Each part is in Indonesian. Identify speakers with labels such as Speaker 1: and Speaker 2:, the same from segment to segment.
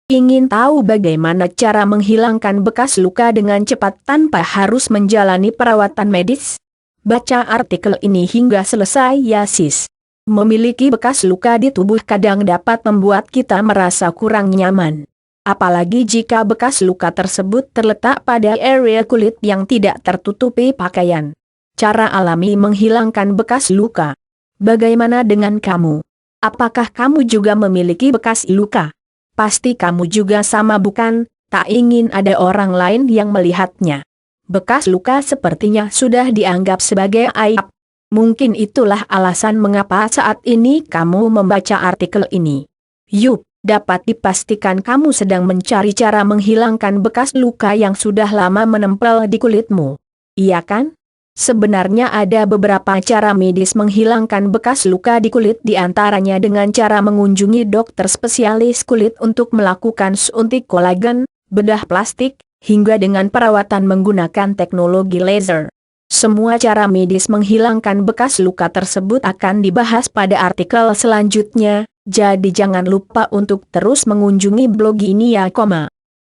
Speaker 1: Ingin tahu bagaimana cara menghilangkan bekas luka dengan cepat tanpa harus menjalani perawatan medis? Baca artikel ini hingga selesai ya sis. Memiliki bekas luka di tubuh kadang dapat membuat kita merasa kurang nyaman. Apalagi jika bekas luka tersebut terletak pada area kulit yang tidak tertutupi pakaian. Cara alami menghilangkan bekas luka. Bagaimana dengan kamu? Apakah kamu juga memiliki bekas luka? Pasti kamu juga sama bukan? Tak ingin ada orang lain yang melihatnya. Bekas luka sepertinya sudah dianggap sebagai aib. Mungkin itulah alasan mengapa saat ini kamu membaca artikel ini. Yup, dapat dipastikan kamu sedang mencari cara menghilangkan bekas luka yang sudah lama menempel di kulitmu. Iya kan? Sebenarnya ada beberapa cara medis menghilangkan bekas luka di kulit, di antaranya dengan cara mengunjungi dokter spesialis kulit untuk melakukan suntik kolagen, bedah plastik, hingga dengan perawatan menggunakan teknologi laser. Semua cara medis menghilangkan bekas luka tersebut akan dibahas pada artikel selanjutnya, jadi jangan lupa untuk terus mengunjungi blog ini ya.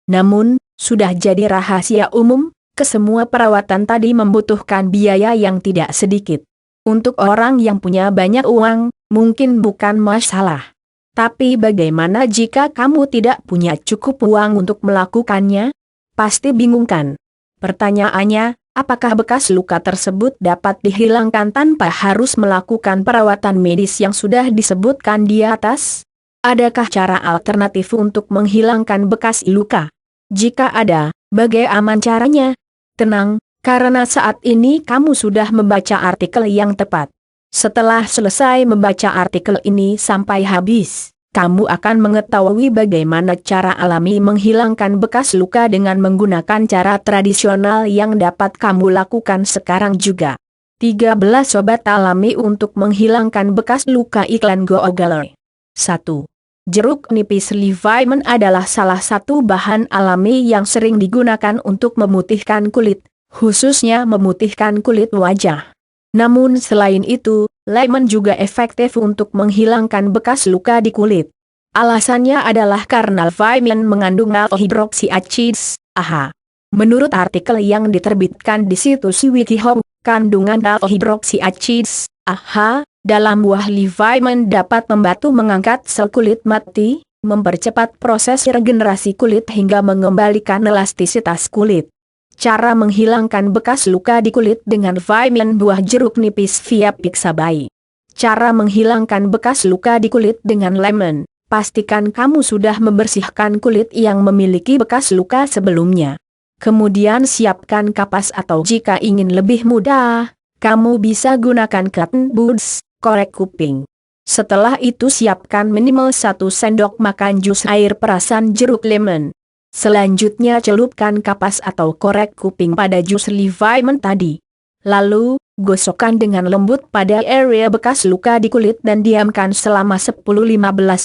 Speaker 1: Namun, sudah jadi rahasia umum, kesemua perawatan tadi membutuhkan biaya yang tidak sedikit. Untuk orang yang punya banyak uang, mungkin bukan masalah. Tapi bagaimana jika kamu tidak punya cukup uang untuk melakukannya? Pasti bingung kan? Pertanyaannya, apakah bekas luka tersebut dapat dihilangkan tanpa harus melakukan perawatan medis yang sudah disebutkan di atas? Adakah cara alternatif untuk menghilangkan bekas luka? Jika ada, bagaimana caranya? Tenang, karena saat ini kamu sudah membaca artikel yang tepat. Setelah selesai membaca artikel ini sampai habis, kamu akan mengetahui bagaimana cara alami menghilangkan bekas luka dengan menggunakan cara tradisional yang dapat kamu lakukan sekarang juga. 13 obat alami untuk menghilangkan bekas luka iklan Google. 1. Jeruk nipis Levaiman adalah salah satu bahan alami yang sering digunakan untuk memutihkan kulit, khususnya memutihkan kulit wajah. Namun selain itu, lemon juga efektif untuk menghilangkan bekas luka di kulit. Alasannya adalah karena lemon mengandung alpha hydroxyacids, AHA. Menurut artikel yang diterbitkan di situs WikiHow, kandungan alpha hydroxyacids, AHA, dalam buah lemon dapat membantu mengangkat sel kulit mati, mempercepat proses regenerasi kulit hingga mengembalikan elastisitas kulit. Cara menghilangkan bekas luka di kulit dengan lemon buah jeruk nipis via Pixabay. Cara menghilangkan bekas luka di kulit dengan lemon. Pastikan kamu sudah membersihkan kulit yang memiliki bekas luka sebelumnya. Kemudian siapkan kapas atau jika ingin lebih mudah, kamu bisa gunakan cotton buds, korek kuping. Setelah itu siapkan minimal 1 sendok makan jus air perasan jeruk lemon. Selanjutnya celupkan kapas atau korek kuping pada jus lemon tadi. Lalu, gosokkan dengan lembut pada area bekas luka di kulit dan diamkan selama 10-15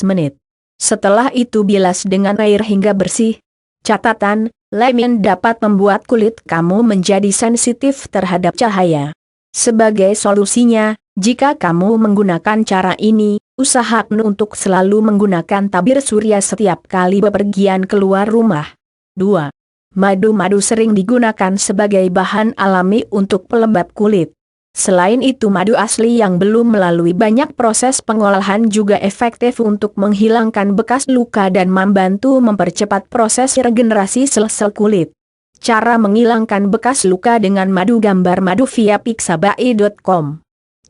Speaker 1: menit. Setelah itu bilas dengan air hingga bersih. Catatan, lemon dapat membuat kulit kamu menjadi sensitif terhadap cahaya. Sebagai solusinya, jika kamu menggunakan cara ini, usahakan untuk selalu menggunakan tabir surya setiap kali bepergian keluar rumah. 2. Madu sering digunakan sebagai bahan alami untuk pelembab kulit. Selain itu madu asli yang belum melalui banyak proses pengolahan juga efektif untuk menghilangkan bekas luka dan membantu mempercepat proses regenerasi sel-sel kulit. Cara menghilangkan bekas luka dengan madu. Gambar madu via pixabay.com.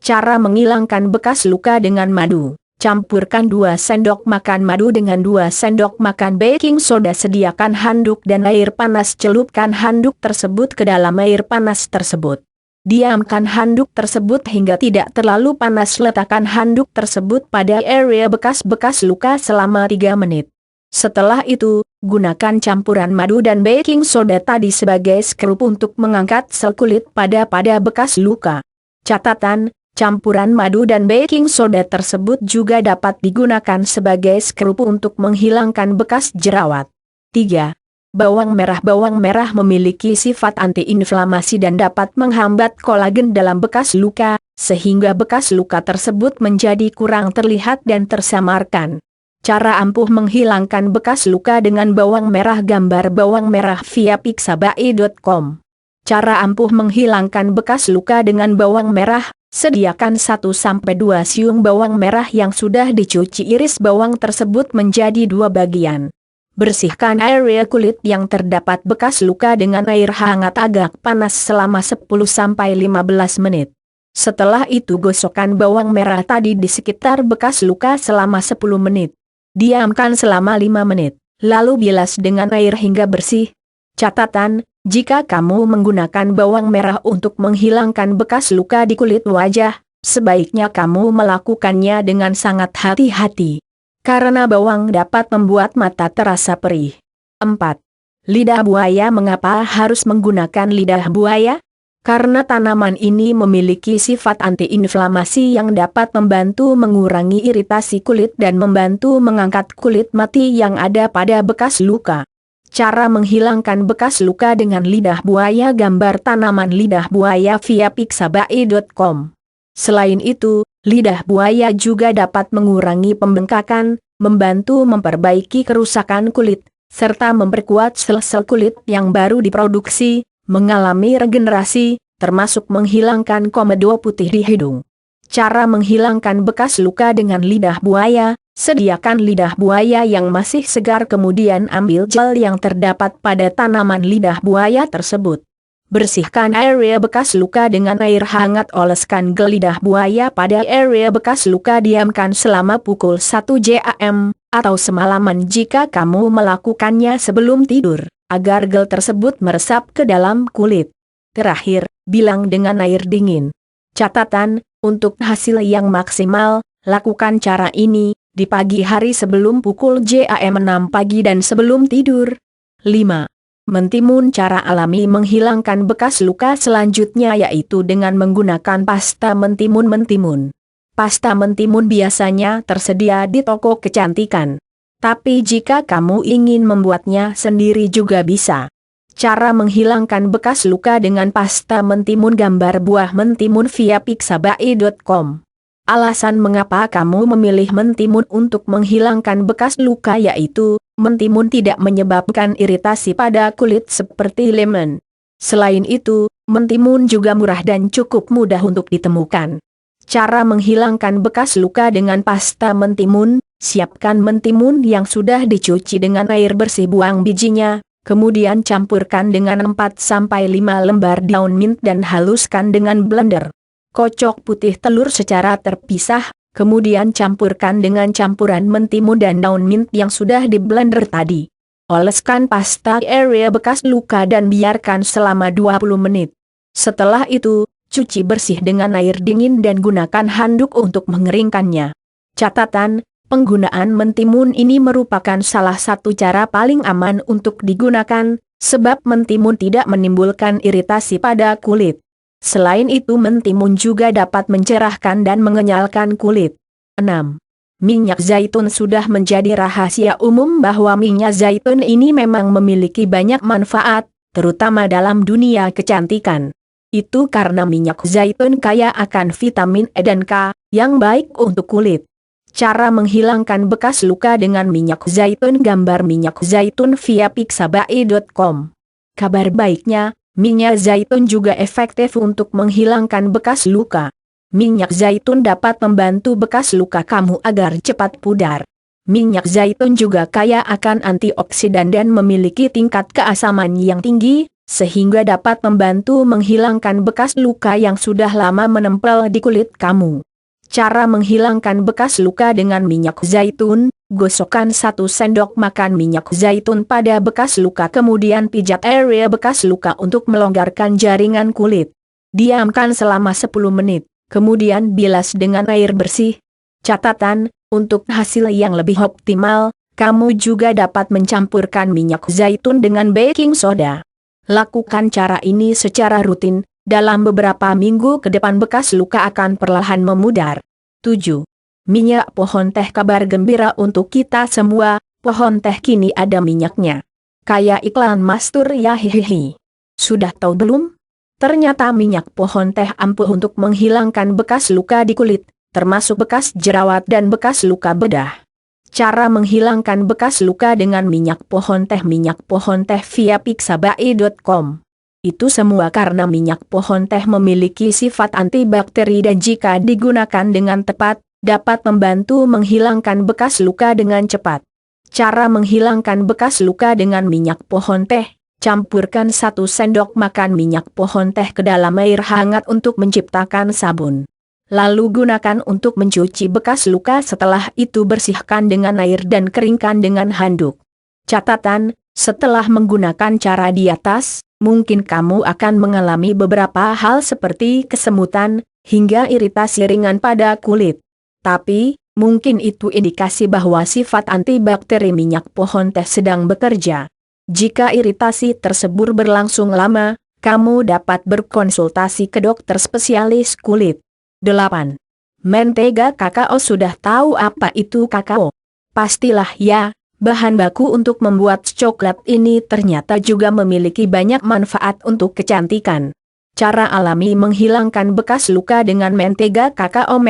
Speaker 1: Cara menghilangkan bekas luka dengan madu. Campurkan 2 sendok makan madu dengan 2 sendok makan baking soda. Sediakan handuk dan air panas. Celupkan handuk tersebut ke dalam air panas tersebut. Diamkan handuk tersebut hingga tidak terlalu panas. Letakkan handuk tersebut pada area bekas-bekas luka selama 3 menit. Setelah itu, gunakan campuran madu dan baking soda tadi sebagai skrup untuk mengangkat sel kulit pada bekas luka. Catatan, campuran madu dan baking soda tersebut juga dapat digunakan sebagai skrup untuk menghilangkan bekas jerawat. 3. Bawang merah memiliki sifat antiinflamasi dan dapat menghambat kolagen dalam bekas luka, sehingga bekas luka tersebut menjadi kurang terlihat dan tersamarkan. Cara ampuh menghilangkan bekas luka dengan bawang merah. Gambar bawang merah via pixabay.com. Cara ampuh menghilangkan bekas luka dengan bawang merah. Sediakan 1-2 siung bawang merah yang sudah dicuci. Iris bawang tersebut menjadi 2 bagian. Bersihkan area kulit yang terdapat bekas luka dengan air hangat agak panas selama 10-15 menit. Setelah itu gosokkan bawang merah tadi di sekitar bekas luka selama 10 menit. Diamkan selama 5 menit, lalu bilas dengan air hingga bersih. Catatan, jika kamu menggunakan bawang merah untuk menghilangkan bekas luka di kulit wajah, sebaiknya kamu melakukannya dengan sangat hati-hati. Karena bawang dapat membuat mata terasa perih. 4. Lidah buaya. Mengapa harus menggunakan lidah buaya? Karena tanaman ini memiliki sifat antiinflamasi yang dapat membantu mengurangi iritasi kulit dan membantu mengangkat kulit mati yang ada pada bekas luka. Cara menghilangkan bekas luka dengan lidah buaya. Gambar tanaman lidah buaya via pixabay.com. Selain itu, lidah buaya juga dapat mengurangi pembengkakan, membantu memperbaiki kerusakan kulit, serta memperkuat sel-sel kulit yang baru diproduksi, mengalami regenerasi, termasuk menghilangkan komedo putih di hidung. Cara menghilangkan bekas luka dengan lidah buaya. Sediakan lidah buaya yang masih segar, kemudian ambil gel yang terdapat pada tanaman lidah buaya tersebut. Bersihkan area bekas luka dengan air hangat. Oleskan gel lidah buaya pada area bekas luka. Diamkan selama pukul 1 jam, atau semalaman jika kamu melakukannya sebelum tidur, agar gel tersebut meresap ke dalam kulit. Terakhir, bilang dengan air dingin. Catatan, untuk hasil yang maksimal, lakukan cara ini di pagi hari sebelum pukul jam 6 pagi dan sebelum tidur. 5. Mentimun. Cara alami menghilangkan bekas luka selanjutnya yaitu dengan menggunakan pasta mentimun. Pasta mentimun biasanya tersedia di toko kecantikan. Tapi jika kamu ingin membuatnya sendiri juga bisa. Cara menghilangkan bekas luka dengan pasta mentimun. Gambar buah mentimun via pixabay.com. Alasan mengapa kamu memilih mentimun untuk menghilangkan bekas luka yaitu, mentimun tidak menyebabkan iritasi pada kulit seperti lemon. Selain itu, mentimun juga murah dan cukup mudah untuk ditemukan. Cara menghilangkan bekas luka dengan pasta mentimun. Siapkan mentimun yang sudah dicuci dengan air bersih, buang bijinya. Kemudian campurkan dengan 4-5 lembar daun mint dan haluskan dengan blender. Kocok putih telur secara terpisah, kemudian campurkan dengan campuran mentimun dan daun mint yang sudah di blender tadi. Oleskan pasta area bekas luka dan biarkan selama 20 menit. Setelah itu, cuci bersih dengan air dingin dan gunakan handuk untuk mengeringkannya. Catatan, penggunaan mentimun ini merupakan salah satu cara paling aman untuk digunakan, sebab mentimun tidak menimbulkan iritasi pada kulit. Selain itu mentimun juga dapat mencerahkan dan mengenyalkan kulit. 6. Minyak zaitun. Sudah menjadi rahasia umum bahwa minyak zaitun ini memang memiliki banyak manfaat, terutama dalam dunia kecantikan. Itu karena minyak zaitun kaya akan vitamin E dan K, yang baik untuk kulit. Cara menghilangkan bekas luka dengan minyak zaitun. Gambar minyak zaitun via pixabay.com. Kabar baiknya, minyak zaitun juga efektif untuk menghilangkan bekas luka. Minyak zaitun dapat membantu bekas luka kamu agar cepat pudar. Minyak zaitun juga kaya akan antioksidan dan memiliki tingkat keasaman yang tinggi, sehingga dapat membantu menghilangkan bekas luka yang sudah lama menempel di kulit kamu. Cara menghilangkan bekas luka dengan minyak zaitun. Gosokkan 1 sendok makan minyak zaitun pada bekas luka, kemudian pijat area bekas luka untuk melonggarkan jaringan kulit. Diamkan selama 10 menit, kemudian bilas dengan air bersih. Catatan, untuk hasil yang lebih optimal, kamu juga dapat mencampurkan minyak zaitun dengan baking soda. Lakukan cara ini secara rutin. Dalam beberapa minggu ke depan bekas luka akan perlahan memudar. 7. Minyak pohon teh. Kabar gembira untuk kita semua, pohon teh kini ada minyaknya. Kayak iklan Mastur ya hehehe. Sudah tahu belum? Ternyata minyak pohon teh ampuh untuk menghilangkan bekas luka di kulit, termasuk bekas jerawat dan bekas luka bedah. Cara menghilangkan bekas luka dengan minyak pohon teh via pixabay.com. Itu semua karena minyak pohon teh memiliki sifat antibakteri dan jika digunakan dengan tepat, dapat membantu menghilangkan bekas luka dengan cepat. Cara menghilangkan bekas luka dengan minyak pohon teh, campurkan 1 sendok makan minyak pohon teh ke dalam air hangat untuk menciptakan sabun. Lalu gunakan untuk mencuci bekas luka, setelah itu bersihkan dengan air dan keringkan dengan handuk. Catatan, setelah menggunakan cara di atas, mungkin kamu akan mengalami beberapa hal seperti kesemutan, hingga iritasi ringan pada kulit. Tapi, mungkin itu indikasi bahwa sifat antibakteri minyak pohon teh sedang bekerja. Jika iritasi tersebut berlangsung lama, kamu dapat berkonsultasi ke dokter spesialis kulit. 8. Mentega kakao. Sudah tahu apa itu kakao? Pastilah ya, bahan baku untuk membuat coklat ini ternyata juga memiliki banyak manfaat untuk kecantikan. Cara alami menghilangkan bekas luka dengan mentega kakao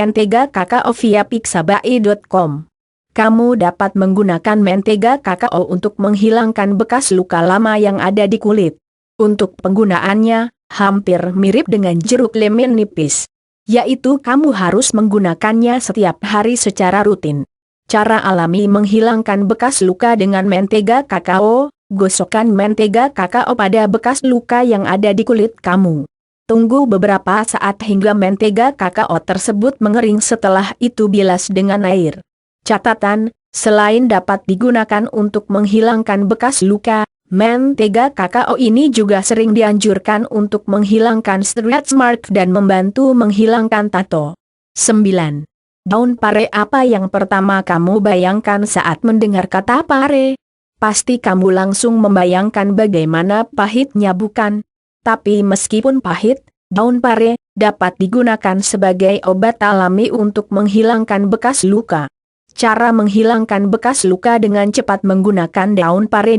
Speaker 1: via pixabay.com. Kamu dapat menggunakan mentega kakao untuk menghilangkan bekas luka lama yang ada di kulit. Untuk penggunaannya, hampir mirip dengan jeruk lemon nipis. Yaitu kamu harus menggunakannya setiap hari secara rutin. Cara alami menghilangkan bekas luka dengan mentega kakao, gosokkan mentega kakao pada bekas luka yang ada di kulit kamu. Tunggu beberapa saat hingga mentega kakao tersebut mengering, setelah itu bilas dengan air. Catatan, selain dapat digunakan untuk menghilangkan bekas luka, mentega kakao ini juga sering dianjurkan untuk menghilangkan stretch mark dan membantu menghilangkan tato. 9. Daun pare. Apa yang pertama kamu bayangkan saat mendengar kata pare? Pasti kamu langsung membayangkan bagaimana pahitnya, bukan? Tapi meskipun pahit, daun pare dapat digunakan sebagai obat alami untuk menghilangkan bekas luka. Cara menghilangkan bekas luka dengan cepat menggunakan daun pare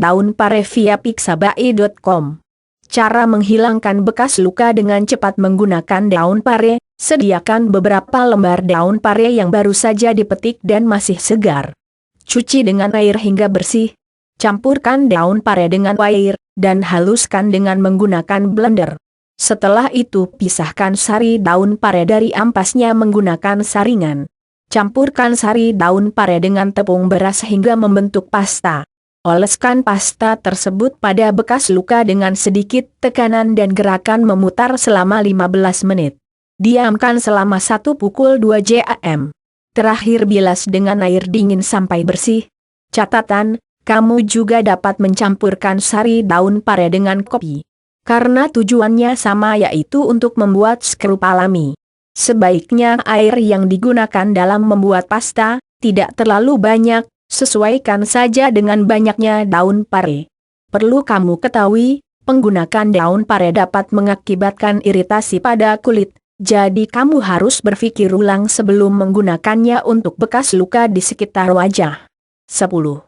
Speaker 1: via pixabay.com. Cara menghilangkan bekas luka dengan cepat menggunakan daun pare, sediakan beberapa lembar daun pare yang baru saja dipetik dan masih segar. Cuci dengan air hingga bersih. Campurkan daun pare dengan air, dan haluskan dengan menggunakan blender. Setelah itu pisahkan sari daun pare dari ampasnya menggunakan saringan. Campurkan sari daun pare dengan tepung beras hingga membentuk pasta. Oleskan pasta tersebut pada bekas luka dengan sedikit tekanan dan gerakan memutar selama 15 menit. Diamkan selama 1/2 jam. Terakhir bilas dengan air dingin sampai bersih. Catatan, kamu juga dapat mencampurkan sari daun pare dengan kopi. Karena tujuannya sama, yaitu untuk membuat skrup alami. Sebaiknya air yang digunakan dalam membuat pasta tidak terlalu banyak, sesuaikan saja dengan banyaknya daun pare. Perlu kamu ketahui, penggunaan daun pare dapat mengakibatkan iritasi pada kulit, jadi kamu harus berpikir ulang sebelum menggunakannya untuk bekas luka di sekitar wajah. 10.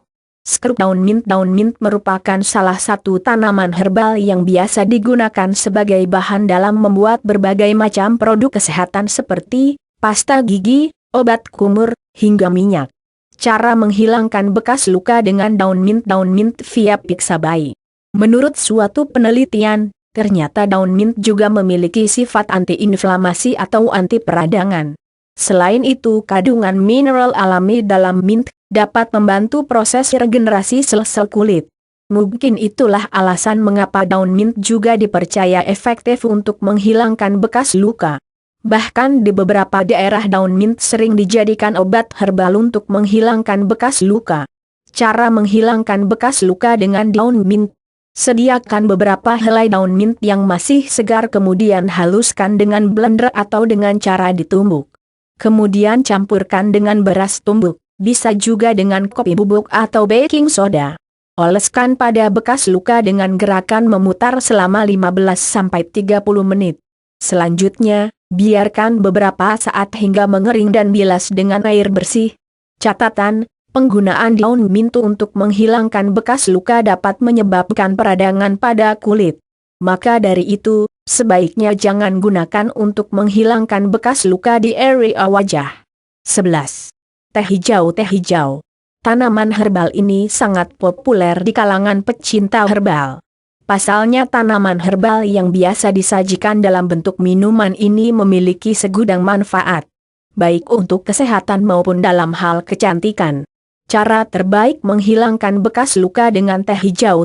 Speaker 1: Skrup daun mint. Daun mint merupakan salah satu tanaman herbal yang biasa digunakan sebagai bahan dalam membuat berbagai macam produk kesehatan seperti pasta gigi, obat kumur, hingga minyak. Cara menghilangkan bekas luka dengan daun mint via pixabay. Menurut suatu penelitian, ternyata daun mint juga memiliki sifat antiinflamasi atau anti peradangan. Selain itu, kandungan mineral alami dalam mint dapat membantu proses regenerasi sel-sel kulit. Mungkin itulah alasan mengapa daun mint juga dipercaya efektif untuk menghilangkan bekas luka. Bahkan di beberapa daerah daun mint sering dijadikan obat herbal untuk menghilangkan bekas luka. Cara menghilangkan bekas luka dengan daun mint. Sediakan beberapa helai daun mint yang masih segar, kemudian haluskan dengan blender atau dengan cara ditumbuk. Kemudian campurkan dengan beras tumbuk, bisa juga dengan kopi bubuk atau baking soda. Oleskan pada bekas luka dengan gerakan memutar selama 15-30 menit. Selanjutnya, biarkan beberapa saat hingga mengering dan bilas dengan air bersih. Catatan, penggunaan daun mint untuk menghilangkan bekas luka dapat menyebabkan peradangan pada kulit. Maka dari itu, sebaiknya jangan gunakan untuk menghilangkan bekas luka di area wajah. 11. Teh hijau. Tanaman herbal ini sangat populer di kalangan pecinta herbal. Pasalnya tanaman herbal yang biasa disajikan dalam bentuk minuman ini memiliki segudang manfaat, baik untuk kesehatan maupun dalam hal kecantikan. Cara terbaik menghilangkan bekas luka dengan teh hijau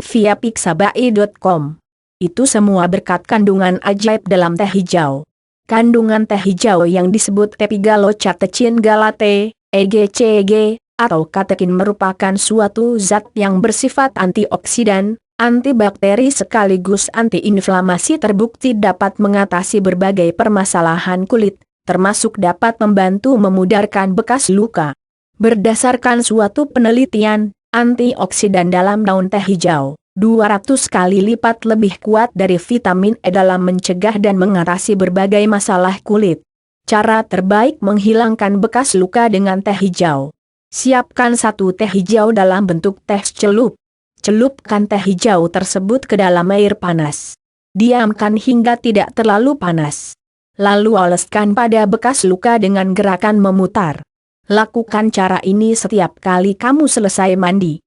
Speaker 1: via pixabai.com. Itu semua berkat kandungan ajaib dalam teh hijau. Kandungan teh hijau yang disebut tepigallocatechin galate, EGCG, atau katekin merupakan suatu zat yang bersifat antioksidan, antibakteri sekaligus antiinflamasi, terbukti dapat mengatasi berbagai permasalahan kulit, termasuk dapat membantu memudarkan bekas luka. Berdasarkan suatu penelitian, antioksidan dalam daun teh hijau 200 kali lipat lebih kuat dari vitamin E dalam mencegah dan mengatasi berbagai masalah kulit. Cara terbaik menghilangkan bekas luka dengan teh hijau. Siapkan 1 teh hijau dalam bentuk teh celup. Celupkan teh hijau tersebut ke dalam air panas. Diamkan hingga tidak terlalu panas. Lalu oleskan pada bekas luka dengan gerakan memutar. Lakukan cara ini setiap kali kamu selesai mandi.